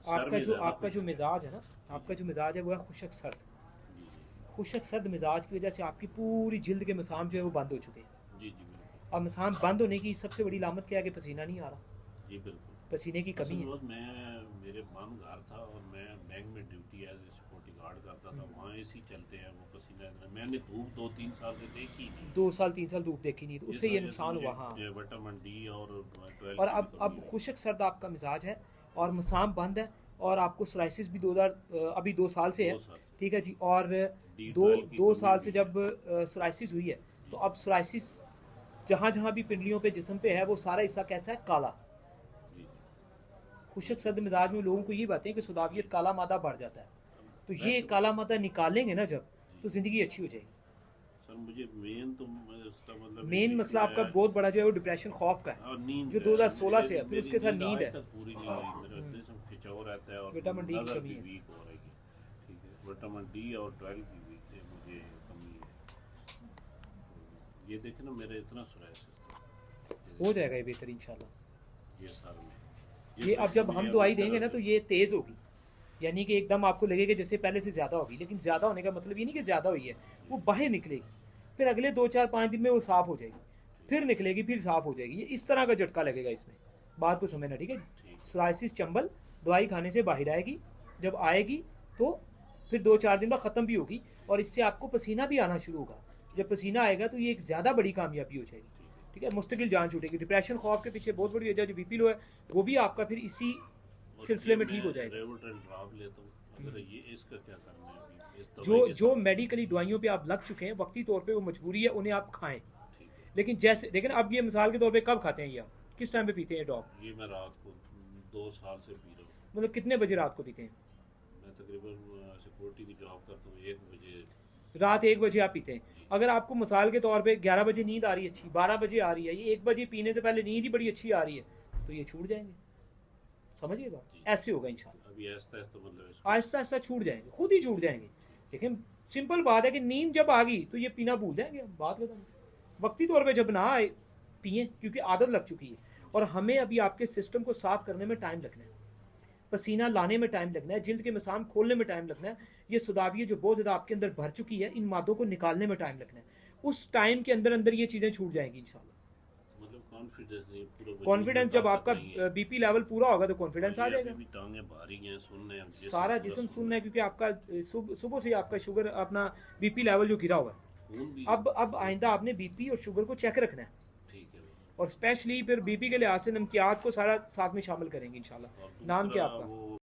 आपका जो मिजाज है ना, आपका जो मिजाज है वो है खुशक सर्द। जी जी खुशक सर्द मिजाज की वजह से आपकी पूरी जिल्द के मसाम जो है वो बंद हो चुके हैं। जी जी बिल्कुल। अब मसाम बंद होने की सबसे बड़ी लामत क्या है कि पसीना नहीं आ रहा, जी बिल्कुल। पसीने की असल कमी में है। बस मैं मेरे माम घर था और मैं बैंक में duty as a security guard करता था, वहाँ एसी चलते हैं, वो पसीना इतना, मैंने धूप 2-3 साल से देखी ही नहीं। 2 साल 3 साल धूप देखी नहीं तो जिस उससे ये वजह से नुकसान हुआ। हाँ। मुझे विटामिन डी और 12 और की भी कमी अब हुई है। खुशक सर्द आपका मिजाज है और मसाम बंद है, और आपको सोराइसिस भी 2000 अभी 2 साल से है। 2 साल से ठीक है जी। और दो D12 की दो कमी साल से भी है। जब सोराइसिस हुई है, जी तो अब सोराइसिस जहाँ जहाँ भी पिंडलियों पे जिस्म पे है वो सारा हिस्सा कैसा है, काला। जी जी खुशक बिल्कुल। सर्द मिजाज में लोगों को ये बातें कि जी सुदावियत काला मादा बढ़ जाता है। अब तो ये वैसे काला मादा निकालेंगे ना जब, जी तो ज़िंदगी अच्छी हो जाएगी। सर, मुझे मेन तो इसका मतलब मेन ये कि मसला आपका बहुत बड़ा जो है वो डिप्रेशन खौफ का है, और नींद जो है। 2016 से है, फिर मेरी उसके साथ नींद नींद आज है। तक पूरी नहीं हुई, मेरा जिसम खिंचाव रहता है और विटामिन डी की नज़र कमी भी है। वीक हो रही है। ठीक है, विटामिन डी और 12 की वीक है, मुझे कमी है। तो ये देखे ना, मेरा इतना सोराइसिस था हो जाएगा ये बेहतर इंशाल्लाह। ये सर में, ये जिस वजह अब से जब मुझे हम अभी दवाई देंगे ना दर्द तो है। ये तेज़ होगी, यानी कि एकदम आपको लगेगा जैसे पहले से ज़्यादा होगी, लेकिन ज़्यादा होने का मतलब ये नहीं कि ज़्यादा हुई है, जी वो बाहर निकलेगी। फिर अगले 2 4 5 दिन में वो साफ़ हो जाएगी, ठीक फिर निकलेगी, फिर साफ़ हो जाएगी। ये इस तरह का झटका लगेगा इसमें, बात को समझना ठीक है। ठीक है। सोराइसिस चंबल दवाई खाने से बाहर आएगी, जब आएगी तो फिर 2 4 दिन बाद ख़त्म भी होगी, और इससे आपको पसीना भी आना शुरू होगा। ठीक जब पसीना आएगा तो ये एक ज़्यादा बड़ी कामयाबी हो जाएगी। ठीक है। ठीक है, मुस्तकिल जान छूटेगी। डिप्रेशन खौफ के पीछे बहुत बड़ी वजह जो बीपी लो है, वो भी आपका फिर इसी और सिलसिले ये में मैं ठीक हो जाएगा। रेवोट्रेल ड्रॉप लेता हूँ, अगर ये इसका क्या करना है अभी इस जो दवाई के जो साथ? मेडिकली दवाइयों पे आप लग चुके हैं, वक्ती तौर पे वो मजबूरी है, उन्हें आप खाएं। ठीक है। लेकिन जैसे लेकिन अब ये मिसाल के तौर पे कब खाते हैं ये आप, किस टाइम पे पीते हैं ड्रॉप? ये मैं रात को 2 साल से पी रहा हूँ। मतलब कितने बजे रात को पीते हैं? मैं तकरीबन सिक्योरिटी की जॉब करता हूँ, 1 बजे। रात 1 बजे आप पीते हैं। जी अगर आपको मिसाल के तौर पे 11 बजे नींद आ रही है अच्छी, 12 बजे आ रही है, ये 1 बजे पीने से पहले नींद ही बड़ी अच्छी आ रही है, तो ये छूट जाएंगे। समझिए जी। बात ऐसे होगा इंशाल्लाह। अभी आहिस्ता आहिस्ता मतलब इसको। आहिस्ता आहिस्ता छूट जाएंगे, खुद ही छूट जाएंगे। ठीक। लेकिन सिंपल बात है कि नींद जब आ गई तो ये पीना भूल जाएंगे, हम बात खत्म। वक्ती तौर पे जब ना आए पिए, क्योंकि आदत लग चुकी है। और हमें अभी आपके सिस्टम को साफ करने में टाइम लगना है, पसीना लाने में टाइम लगना है, जिल्द के मसाम खोलने में टाइम लगना है। ये सुदावियत जो बहुत ज़्यादा आपके अंदर भर चुकी है, इन मादों को निकालने में टाइम लगना है। उस टाइम के अंदर अंदर ये चीज़ें छूट जाएंगी इंशाल्लाह। मतलब कॉन्फिडेंस नहीं, पूरा वजूद में कॉन्फिडेंस, जब ताकत आपका नहीं है। बीपी लेवल पूरा होगा तो और कॉन्फिडेंस आ ये अभी जाएगा। भी टांगे भारी हैं, सुन रहे हैं, जिसम सारा पूरा जिस्म सुन सुनना रहे है, क्योंकि आपका सुबह से आपका शुगर अपना बीपी लेवल जो गिरा हुआ है। खून भी। अब आइंदा आपने बीपी और शुगर को चेक रखना है, ठीक है भाई। और स्पेशली फिर बीपी के लिहाज से नमकियात को सारा साथ में शामिल करेंगे इंशाल्लाह। और नाम दूसरा क्या आपका? वो